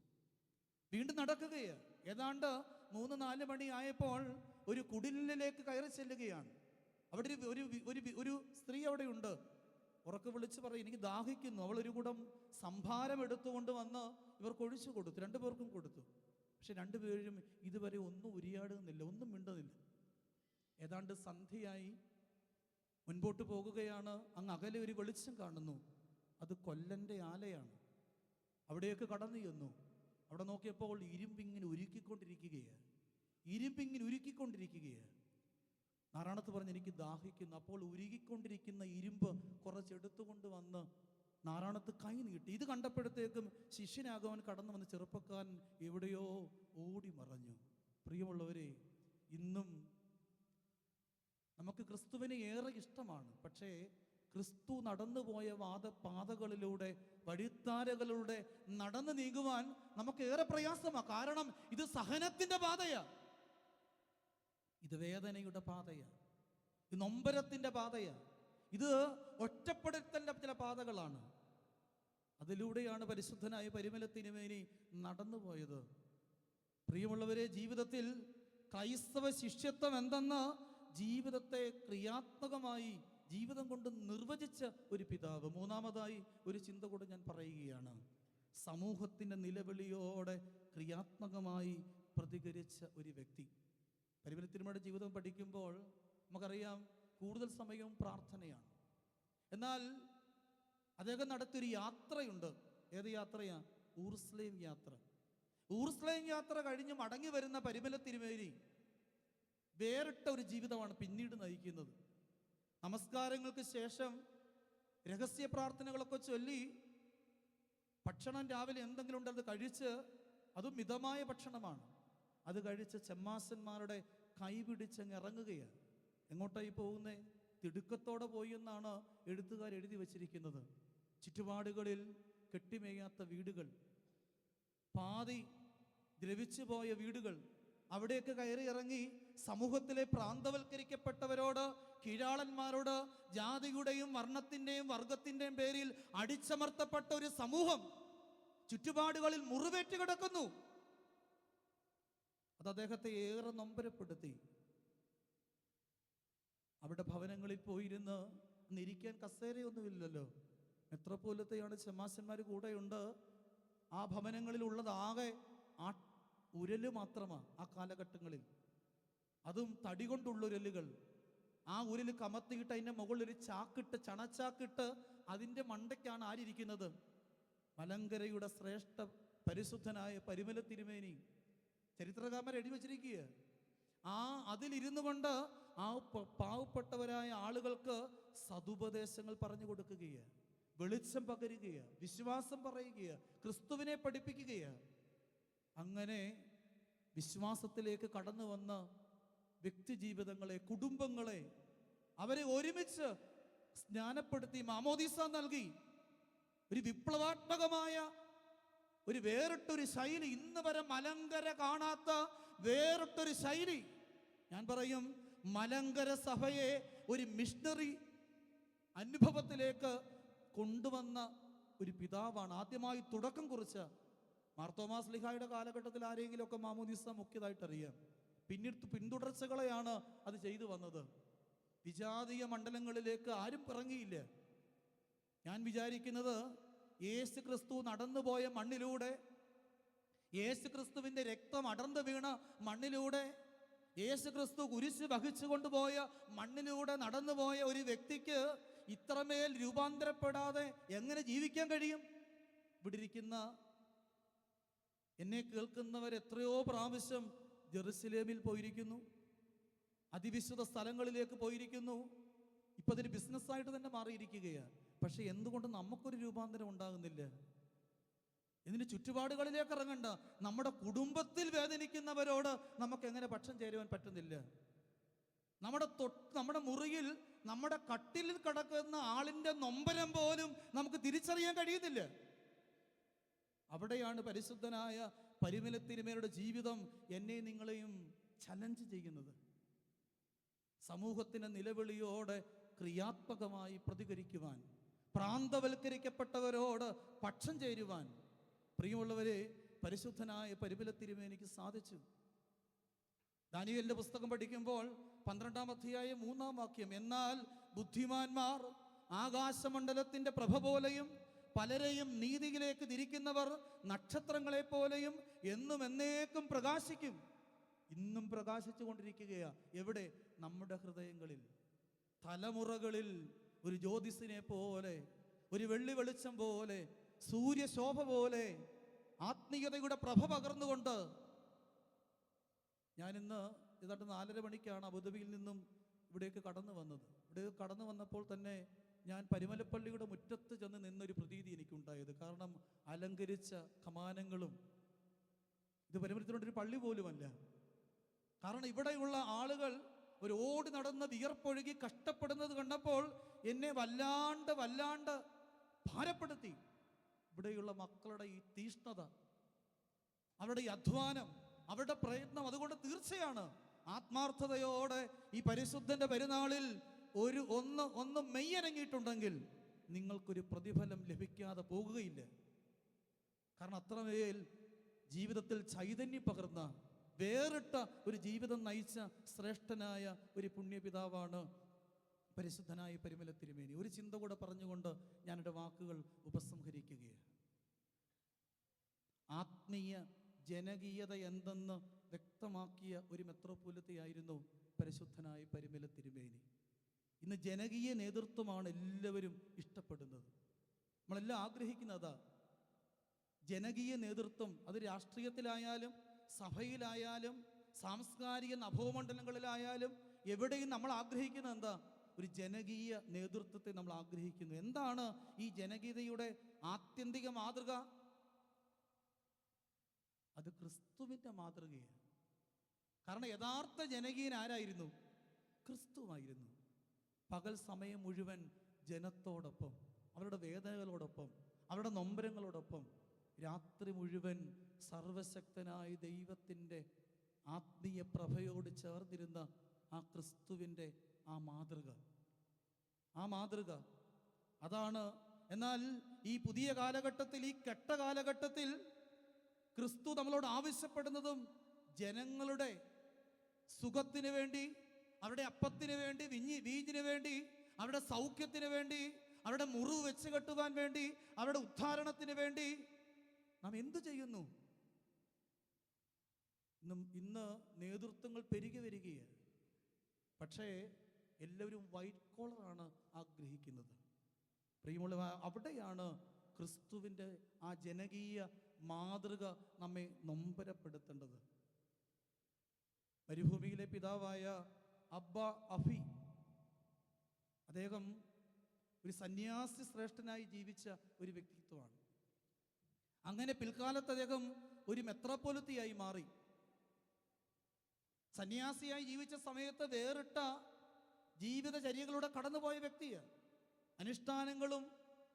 വീണ്ടും നടക്കുകയാണ്. ഏതാണ്ട് 3-4 മണി ആയപ്പോൾ ഒരു കുടിലിലേക്ക് കയറി ചെല്ലുകയാണ്. അവിടെ ഒരു സ്ത്രീ അവിടെയുണ്ട്. ഉറക്കെ വിളിച്ച് പറയും, എനിക്ക് ദാഹിക്കുന്നു. അവൾ ഒരു കുടം സംഭാരം എടുത്തുകൊണ്ട് വന്ന് ഇവർക്ക് ഒഴിച്ചു കൊടുത്തു. 2 പേർക്കും കൊടുത്തു. പക്ഷെ 2 പേരും ഇതുവരെ ഒന്നും ഉരിയാടുന്നില്ല, ഒന്നും മിണ്ടുന്നില്ല. ഏതാണ്ട് സന്ധ്യയായി. മുൻപോട്ട് പോകുകയാണ്. അങ്ങ് അകലെ ഒരു വെളിച്ചം കാണുന്നു. അത് കൊല്ലൻ്റെ ആലയാണ്. അവിടെയൊക്കെ കടന്നു ചെന്നു. അവിടെ നോക്കിയപ്പോൾ ഇരുമ്പിങ്ങനെ ഉരുക്കിക്കൊണ്ടിരിക്കുകയാണ്. ഇരുമ്പിങ്ങനെ ഉരുക്കിക്കൊണ്ടിരിക്കുകയാണ്. നാരായണത്ത് പറഞ്ഞ് എനിക്ക് ദാഹിക്കുന്നു. അപ്പോൾ ഉരുകിക്കൊണ്ടിരിക്കുന്ന ഇരുമ്പ് കുറച്ചെടുത്തുകൊണ്ട് വന്ന് നാരായണത്ത് കൈ നീട്ടി. ഇത് കണ്ടപ്പോഴത്തേക്കും ശിഷ്യനാകവൻ കടന്നു വന്ന് ചെറുപ്പക്കാരൻ എവിടെയോ ഓടി മറഞ്ഞു. പ്രിയമുള്ളവരെ, ഇന്നും നമുക്ക് ക്രിസ്തുവിനെ ഏറെ ഇഷ്ടമാണ്. പക്ഷേ ക്രിസ്തു നടന്നുപോയ പാതകളിലൂടെ, വഴിത്താരകളിലൂടെ നടന്നു നീങ്ങുവാൻ നമുക്ക് ഏറെ പ്രയാസമാണ്. കാരണം ഇത് സഹനത്തിന്റെ പാതയാണ്, ഇത് വേദനയുടെ പാതയാണ്, ഇത് നൊമ്പരത്തിന്റെ പാതയാണ്, ഇത് ഒറ്റപ്പെടുത്തലിന്റെ ചില പാതകളാണ്. അതിലൂടെയാണ് പരിശുദ്ധനായ പരിമല തിരുമേനി നടന്നുപോയത്. പ്രിയമുള്ളവരെ, ജീവിതത്തിൽ ക്രൈസ്തവ ശിഷ്യത്വം എന്തെന്ന് ജീവിതത്തെ ക്രിയാത്മകമായി ജീവിതം കൊണ്ട് നിർവചിച്ച ഒരു പിതാവ്. മൂന്നാമതായി ഒരു ചിന്ത കൂടെ ഞാൻ പറയുകയാണ്. സമൂഹത്തിൻ്റെ നിലവിളിയോടെ ക്രിയാത്മകമായി പ്രതികരിച്ച ഒരു വ്യക്തി. പരിമല തിരുമേനിയുടെ ജീവിതം പഠിക്കുമ്പോൾ നമുക്കറിയാം കൂടുതൽ സമയവും പ്രാർത്ഥനയാണ്. എന്നാൽ അദ്ദേഹം നടത്തിയൊരു യാത്രയുണ്ട്. ഏത് യാത്രയാണ്? ഊർസ്ലേം യാത്ര. ഊർസ്ലേം യാത്ര കഴിഞ്ഞ് മടങ്ങി വരുന്ന പരിമല തിരുമേനി വേറിട്ട ഒരു ജീവിതമാണ് പിന്നീട് നയിക്കുന്നത്. നമസ്കാരങ്ങൾക്ക് ശേഷം രഹസ്യ പ്രാർത്ഥനകളൊക്കെ ചൊല്ലി ഭക്ഷണം രാവിലെ എന്തെങ്കിലും ഉണ്ട് അത് കഴിച്ച്, അതും മിതമായ ഭക്ഷണമാണ്, അത് കഴിച്ച് ചെമ്മാസന്മാരുടെ കൈ പിടിച്ചങ്ങ് ഇറങ്ങുകയാണ്. എങ്ങോട്ടായി പോകുന്നേ? തിടുക്കത്തോടെ പോയി എന്നാണ് എഴുത്തുകാർ എഴുതി വച്ചിരിക്കുന്നത്. ചുറ്റുപാടുകളിൽ കെട്ടിമേയാത്ത വീടുകൾ, പാതി ദ്രവിച്ചു പോയ വീടുകൾ, അവിടെയൊക്കെ കയറി ഇറങ്ങി സമൂഹത്തിലെ പ്രാന്തവൽക്കരിക്കപ്പെട്ടവരോട്, കീഴാളന്മാരോട്, ജാതിയുടെയും വർണ്ണത്തിൻ്റെയും വർഗത്തിൻ്റെയും പേരിൽ അടിച്ചമർത്തപ്പെട്ട ഒരു സമൂഹം ചുറ്റുപാടുകളിൽ മുറിവേറ്റ് കിടക്കുന്നു. അത് അദ്ദേഹത്തെ ഏറെ നൊമ്പരപ്പെടുത്തി. അവിടെ ഭവനങ്ങളിൽ പോയിരുന്ന് ഇരിക്കാൻ കസേരയൊന്നുമില്ലല്ലോ. മെത്രാപ്പോലീത്തയാണ്, ചെമ്മാസന്മാർ കൂടെയുണ്ട്. ആ ഭവനങ്ങളിലുള്ളത് ആകെ ഉരല് മാത്രമാണ് ആ കാലഘട്ടങ്ങളിൽ. അതും തടി കൊണ്ടുള്ള ഉരലുകൾ. ആ ഉരല് കമത്തിയിട്ട് അതിൻ്റെ മുകളിൽ ഒരു ചാക്കിട്ട്, ചണച്ചാക്കിട്ട് അതിൻ്റെ മണ്ടയ്ക്കാണ് ആരിയിരിക്കുന്നത്? മലങ്കരയുടെ ശ്രേഷ്ഠ പരിശുദ്ധനായ പരിമല തിരുമേനി. ചരിത്രകാരന്മാർ എഴുതി വച്ചിരിക്കുക. അതിലിരുന്നു കൊണ്ട് ആ പാവപ്പെട്ടവരായ ആളുകൾക്ക് സതുപദേശങ്ങൾ പറഞ്ഞു കൊടുക്കുകയാണ്, വെളിച്ചം പകരുകയാണ്, വിശ്വാസം പറയുകയാണ്, ക്രിസ്തുവിനെ പഠിപ്പിക്കുകയാണ്. അങ്ങനെ വിശ്വാസത്തിലേക്ക് കടന്നു വന്ന വ്യക്തി ജീവിതങ്ങളെ, കുടുംബങ്ങളെ, അവരെ ഒരുമിച്ച് സ്നാനപ്പെടുത്തി മാമോദീസ നൽകി. ഒരു വിപ്ലവാത്മകമായ ഒരു വേറിട്ടൊരു ശൈലി, ഇന്ന് വരെ മലങ്കര കാണാത്ത വേറിട്ടൊരു ശൈലി. ഞാൻ പറയും, മലങ്കര സഭയെ ഒരു മിഷണറി അനുഭവത്തിലേക്ക് കൊണ്ടുവന്ന ഒരു പിതാവാണ്. ആദ്യമായി തുടക്കം കുറിച്ച മാർത്തോമാ ശ്ലീഹായുടെ കാലഘട്ടത്തിൽ ആരെങ്കിലുമൊക്കെ മാമോദീസ മുഖ്യതായിട്ട് അറിയാം. പിന്തുടർച്ചകളെയാണ് അത് ചെയ്തു വന്നത്. വിജാതീയ മണ്ഡലങ്ങളിലേക്ക് ആരും ഇറങ്ങിയില്ല. ഞാൻ വിചാരിക്കുന്നത്, യേശു ക്രിസ്തു നടന്നുപോയ മണ്ണിലൂടെ, യേശു ക്രിസ്തുവിൻ്റെ രക്തം അടർന്നു വീണ മണ്ണിലൂടെ, യേശു ക്രിസ്തു കുരിശ് വഹിച്ചു കൊണ്ടുപോയ മണ്ണിലൂടെ നടന്നുപോയ ഒരു വ്യക്തിക്ക് ഇത്രമേൽ രൂപാന്തരപ്പെടാതെ എങ്ങനെ ജീവിക്കാൻ കഴിയും? ഇവിടെ ഇരിക്കുന്ന എന്നെ കേൾക്കുന്നവർ എത്രയോ പ്രാവശ്യം ജെറുസലേമിൽ പോയിരിക്കുന്നു, അതിവിശുദ്ധ സ്ഥലങ്ങളിലേക്ക് പോയിരിക്കുന്നു. ഇപ്പം അതൊരു ബിസിനസ്സായിട്ട് തന്നെ മാറിയിരിക്കുകയാണ്. പക്ഷെ എന്തുകൊണ്ട് നമുക്കൊരു രൂപാന്തരം ഉണ്ടാകുന്നില്ല? ഇതിന് ചുറ്റുപാടുകളിലേക്ക് ഇറങ്ങണ്ട. നമ്മുടെ കുടുംബത്തിൽ വേദനിക്കുന്നവരോട് നമുക്ക് എങ്ങനെ പക്ഷം ചേരുവാൻ പറ്റുന്നില്ല? നമ്മുടെ മുറിയിൽ, നമ്മുടെ കട്ടിലിൽ കിടക്കുന്ന ആളിൻ്റെ നൊമ്പരം പോലും നമുക്ക് തിരിച്ചറിയാൻ കഴിയുന്നില്ല. അവിടെയാണ് പരിശുദ്ധനായ പരിമല തിരുമേനിയുടെ ജീവിതം എന്നെ നിങ്ങളെയും ചലഞ്ച് ചെയ്യുന്നത്. സമൂഹത്തിൻ്റെ നിലവിളിയോടെ ക്രിയാത്മകമായി പ്രതികരിക്കുവാൻ, പ്രാന്തവൽക്കരിക്കപ്പെട്ടവരോട് പക്ഷം ചേരുവാൻ പ്രിയമുള്ളവരെ പരിശുദ്ധനായ പരിമല തിരുമേനിക്ക് സാധിച്ചു. ദാനിയേലിന്റെ പുസ്തകം പഠിക്കുമ്പോൾ 12-ാം അധ്യായം 3-ാം വാക്യം, എന്നാൽ ബുദ്ധിമാന്മാർ ആകാശമണ്ഡലത്തിന്റെ പ്രഭ പോലെയും പലരെയും നീതിയിലേക്ക് തിരിക്കുന്നവർ നക്ഷത്രങ്ങളെ പോലെയും എന്നും എന്നേക്കും പ്രകാശിക്കും. ഇന്നും പ്രകാശിച്ചു കൊണ്ടിരിക്കുകയാ. എവിടെ? നമ്മുടെ ഹൃദയങ്ങളിൽ, തലമുറകളിൽ ഒരു ജ്യോതിസിനെ പോലെ, ഒരു വെള്ളി വെളിച്ചം പോലെ, സൂര്യശോഭ പോലെ ആത്മീയതയുടെ പ്രഭ പകർന്നുകൊണ്ട് ഞാനിന്ന് ഏതാണ്ട് 4:30 മണിക്കാണ് അബുദാബിയിൽ നിന്നും ഇവിടേക്ക് കടന്നു വന്നത്. ഇവിടെ കടന്നു വന്നപ്പോൾ തന്നെ ഞാൻ പരിമലപ്പള്ളിയുടെ മുറ്റത്ത് ചെന്ന് നിന്നൊരു പ്രതീതി എനിക്കുണ്ടായത്. കാരണം അലങ്കരിച്ച കമാനങ്ങളും, ഇത് പരിമലത്തിനൊരു പള്ളി പോലുമല്ല. കാരണം ഇവിടെയുള്ള ആളുകൾ ഒരു ഓടി നടന്ന് വിയർപ്പൊഴുകി കഷ്ടപ്പെടുന്നത് കണ്ടപ്പോൾ എന്നെ വല്ലാണ്ട് ഭാരപ്പെടുത്തി. ഇവിടെയുള്ള മക്കളുടെ ഈ തീഷ്ണത, അവരുടെ ഈ അധ്വാനം, അവരുടെ പ്രയത്നം, അതുകൊണ്ട് തീർച്ചയാണ് ആത്മാർത്ഥതയോടെ ഈ പരിശുദ്ധന്റെ പെരുന്നാളിൽ ഒന്ന് മെയ്യനങ്ങിയിട്ടുണ്ടെങ്കിൽ നിങ്ങൾക്കൊരു പ്രതിഫലം ലഭിക്കാതെ പോകുകയില്ല. കാരണം അത്രമേൽ ജീവിതത്തിൽ ചൈതന്യം പകർന്ന, വേറിട്ട ഒരു ജീവിതം നയിച്ച ശ്രേഷ്ഠനായ ഒരു പുണ്യപിതാവാണ് പരിശുദ്ധനായ പരിമല തിരുമേനി. ഒരു ചിന്ത കൂടെ പറഞ്ഞുകൊണ്ട് ഞാൻ എൻ്റെ വാക്കുകൾ ഉപസംഹരിക്കുകയാണ്. ആത്മീയ ജനകീയത എന്തെന്ന് വ്യക്തമാക്കിയ ഒരു മെത്രോപ്പൊലിത്തയായിരുന്നു പരിശുദ്ധനായ പരിമല തിരുമേനി. ഇന്ന് ജനകീയ നേതൃത്വമാണ് എല്ലാവരും ഇഷ്ടപ്പെടുന്നത്. നമ്മളെല്ലാം ആഗ്രഹിക്കുന്നതാ ജനകീയ നേതൃത്വം. അത് രാഷ്ട്രീയത്തിലായാലും സഭയിലായാലും സാംസ്കാരിക നഭോമണ്ഡലങ്ങളിലായാലും എവിടെയും നമ്മൾ ആഗ്രഹിക്കുന്നത് എന്താ? ഒരു ജനകീയ നേതൃത്വത്തെ നമ്മൾ ആഗ്രഹിക്കുന്നു. എന്താണ് ഈ ജനകീയതയുടെ ആത്യന്തിക മാതൃക? അത് ക്രിസ്തുവിൻ്റെ മാതൃകയാണ്. കാരണം യഥാർത്ഥ ജനകീയൻ ആരായിരുന്നു? ക്രിസ്തുവായിരുന്നു. പകൽ സമയം മുഴുവൻ ജനത്തോടൊപ്പം, അവരുടെ വേദനകളോടൊപ്പം, അവരുടെ നൊമ്പരങ്ങളോടൊപ്പം, രാത്രി മുഴുവൻ സർവശക്തനായ ദൈവത്തിൻ്റെ ആത്മീയ പ്രഭയോട് ചേർന്നിരുന്ന ആ ക്രിസ്തുവിൻ്റെ ആ മാതൃക അതാണ്. എന്നാൽ ഈ പുതിയ കാലഘട്ടത്തിൽ, ഈ കെട്ട കാലഘട്ടത്തിൽ ക്രിസ്തു നമ്മളോട് ആവശ്യപ്പെടുന്നതും ജനങ്ങളുടെ സുഖത്തിന് വേണ്ടി, അവരുടെ അപ്പത്തിന് വേണ്ടി, വീഞ്ഞിന് വേണ്ടി, അവരുടെ സൗഖ്യത്തിന് വേണ്ടി, അവരുടെ മുറിവ് വെച്ച് കെട്ടുവാൻ വേണ്ടി, അവരുടെ ഉദ്ധാരണത്തിന് വേണ്ടി നാം എന്തു ചെയ്യുന്നു? ഇന്ന് നേതൃത്വങ്ങൾ പെരുകി വരികയാണ്. പക്ഷേ എല്ലാവരും വൈറ്റ് കോളറാണ് ആഗ്രഹിക്കുന്നത്. പ്രിയമുള്ള, അവിടെയാണ് ക്രിസ്തുവിൻ്റെ ആ ജനകീയ മാതൃക നമ്മെ നൊമ്പരപ്പെടുത്തേണ്ടത്. മരുഭൂമിയിലെ പിതാവായ അബ്ബ അഫി, അദ്ദേഹം ഒരു സന്യാസി ശ്രേഷ്ഠനായി ജീവിച്ച ഒരു വ്യക്തിത്വമാണ്. അങ്ങനെ പിൽക്കാലത്ത് അദ്ദേഹം ഒരു മെത്രോപ്പൊലിത്തയായി മാറി. സന്യാസിയായി ജീവിച്ച സമയത്ത് വേറിട്ട ജീവിതചര്യകളിലൂടെ കടന്നുപോയ വ്യക്തിയാണ്. അനുഷ്ഠാനങ്ങളും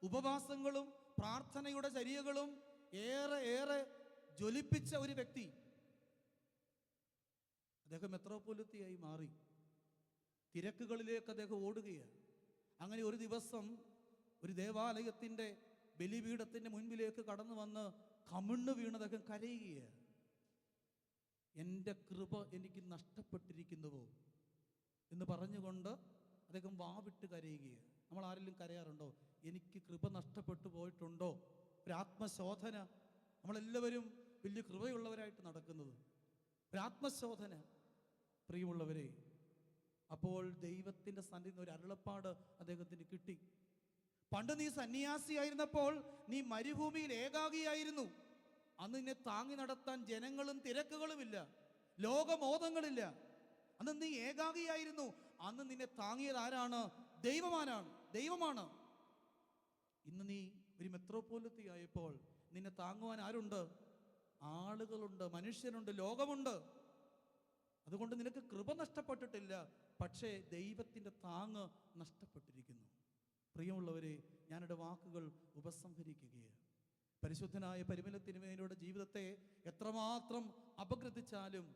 ഉപവാസങ്ങളും പ്രാർത്ഥനയുടെ ചര്യകളും ഏറെ ജ്വലിപ്പിച്ച ഒരു വ്യക്തി. അദ്ദേഹം മെത്രോപ്പൊലിത്തയായി മാറി. തിരക്കുകളിലേക്ക് അദ്ദേഹം ഓടുകയാണ്. അങ്ങനെ ഒരു ദിവസം ഒരു ദേവാലയത്തിൻ്റെ ബലിപീഠത്തിൻ്റെ മുൻപിലേക്ക് കടന്നു വന്ന് കമിണ്ണ് വീണ് അദ്ദേഹം കരയുകയാണ്. എൻ്റെ കൃപ എനിക്ക് നഷ്ടപ്പെട്ടിരിക്കുന്നുവോ എന്ന് പറഞ്ഞുകൊണ്ട് അദ്ദേഹം വാവിട്ട് കരയുകയാണ്. നമ്മൾ ആരെങ്കിലും കരയാറുണ്ടോ? എനിക്ക് കൃപ നഷ്ടപ്പെട്ടു പോയിട്ടുണ്ടോ? ഒരു ആത്മശോധന. നമ്മളെല്ലാവരും വലിയ കൃപയുള്ളവരായിട്ട് നടക്കുന്നത്. ഒരു ആത്മശോധന. പ്രിയമുള്ളവരെ, അപ്പോൾ ദൈവത്തിൻ്റെ സന്നിധിയിൽ ഒരു അരുളപ്പാട് അദ്ദേഹത്തിന് കിട്ടി. പണ്ട് നീ സന്യാസിയായിരുന്നപ്പോൾ നീ മരുഭൂമിയിൽ ഏകാഗിയായിരുന്നു. അന്ന് നിന്നെ താങ്ങി നടത്താൻ ജനങ്ങളും തിരക്കുകളുമില്ല, ലോകമോദങ്ങളില്ല. അന്ന് നീ ഏകാഗിയായിരുന്നു. അന്ന് നിന്നെ താങ്ങിയത് ആരാണ്? ദൈവമാണ്. ഇന്ന് നീ ഒരു മെത്രോപ്പൊലിത്തയായപ്പോൾ നിന്നെ താങ്ങുവാൻ ആരുണ്ട്? ആളുകളുണ്ട്, മനുഷ്യരുണ്ട്, ലോകമുണ്ട്. അതുകൊണ്ട് നിനക്ക് കൃപ നഷ്ടപ്പെട്ടിട്ടില്ല, പക്ഷേ ദൈവത്തിൻ്റെ താങ്ങ് നഷ്ടപ്പെട്ടിരിക്കുന്നു. പ്രിയമുള്ളവരെ, ഞാനെൻ്റെ വാക്കുകൾ ഉപസംഹരിക്കുകയാണ്. പരിശുദ്ധനായ പരിമല തിരുമേനിയുടെ ജീവിതത്തെ എത്രമാത്രം അപഗ്രഥിച്ചാലും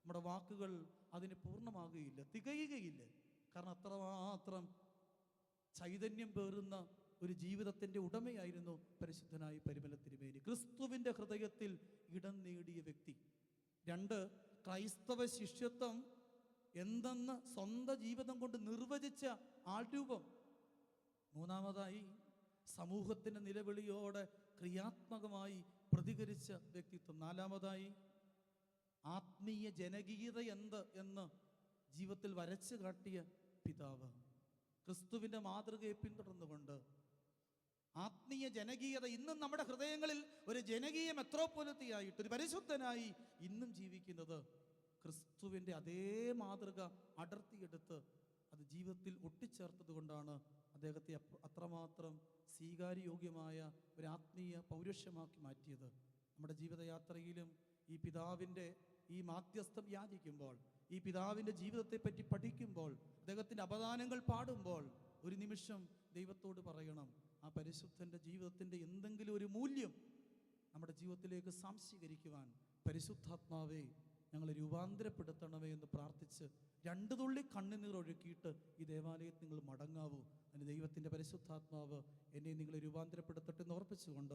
നമ്മുടെ വാക്കുകൾ അതിന് പൂർണ്ണമാകുകയില്ല, തികയുകയില്ല. കാരണം അത്രമാത്രം ചൈതന്യം പേറുന്ന ഒരു ജീവിതത്തിൻ്റെ ഉടമയായിരുന്നു പരിശുദ്ധനായ പരിമല തിരുമേനി. ക്രിസ്തുവിൻ്റെ ഹൃദയത്തിൽ ഇടം നേടിയ വ്യക്തി. 2, ക്രൈസ്തവ ശിഷ്യത്വം എന്തെന്ന് സ്വന്തം ജീവിതം കൊണ്ട് നിർവചിച്ച ആൾരൂപം. 3, സമൂഹത്തിൻ്റെ നിലവിളിയോടെ ക്രിയാത്മകമായി പ്രതികരിച്ച വ്യക്തിത്വം. 4, ആത്മീയ ജനകീയത എന്ന് ജീവിതത്തിൽ വരച്ചു കാട്ടിയ പിതാവ്. ക്രിസ്തുവിൻ്റെ മാതൃകയെ പിന്തുടർന്നുകൊണ്ട് ആത്മീയ ജനകീയത ഇന്നും നമ്മുടെ ഹൃദയങ്ങളിൽ ഒരു ജനകീയ മെത്രോപ്പൊലിത്തയായിട്ട്, ഒരു പരിശുദ്ധനായി ഇന്നും ജീവിക്കുന്നത് ക്രിസ്തുവിൻ്റെ അതേ മാതൃക അടർത്തിയെടുത്ത് അത് ജീവിതത്തിൽ ഒട്ടിച്ചേർത്തത് കൊണ്ടാണ് അദ്ദേഹത്തെ അത്രമാത്രം സ്വീകാര്യയോഗ്യമായ ഒരു ആത്മീയ പൗരുഷമാക്കി മാറ്റിയത്. നമ്മുടെ ജീവിതയാത്രയിലും ഈ പിതാവിൻ്റെ ഈ മാധ്യസ്ഥം യാചിക്കുമ്പോൾ, ഈ പിതാവിൻ്റെ ജീവിതത്തെപ്പറ്റി പഠിക്കുമ്പോൾ, അദ്ദേഹത്തിൻ്റെ അപദാനങ്ങൾ പാടുമ്പോൾ ഒരു നിമിഷം ദൈവത്തോട് പറയണം, ആ പരിശുദ്ധൻ്റെ ജീവിതത്തിൻ്റെ എന്തെങ്കിലും ഒരു മൂല്യം നമ്മുടെ ജീവിതത്തിലേക്ക് സാംശീകരിക്കുവാൻ പരിശുദ്ധാത്മാവേ ഞങ്ങളെ രൂപാന്തരപ്പെടുത്തണമേ എന്ന് പ്രാർത്ഥിച്ച് 2 തുള്ളി കണ്ണുനീർ ഒഴുക്കിയിട്ട് ഈ ദേവാലയത്തിൽ നിങ്ങൾ മടങ്ങാവൂ. അതിന് ദൈവത്തിൻ്റെ പരിശുദ്ധാത്മാവ് എന്നെ നിങ്ങളെ രൂപാന്തരപ്പെടുത്തട്ടെ എന്ന് ഓർപ്പിച്ചുകൊണ്ട്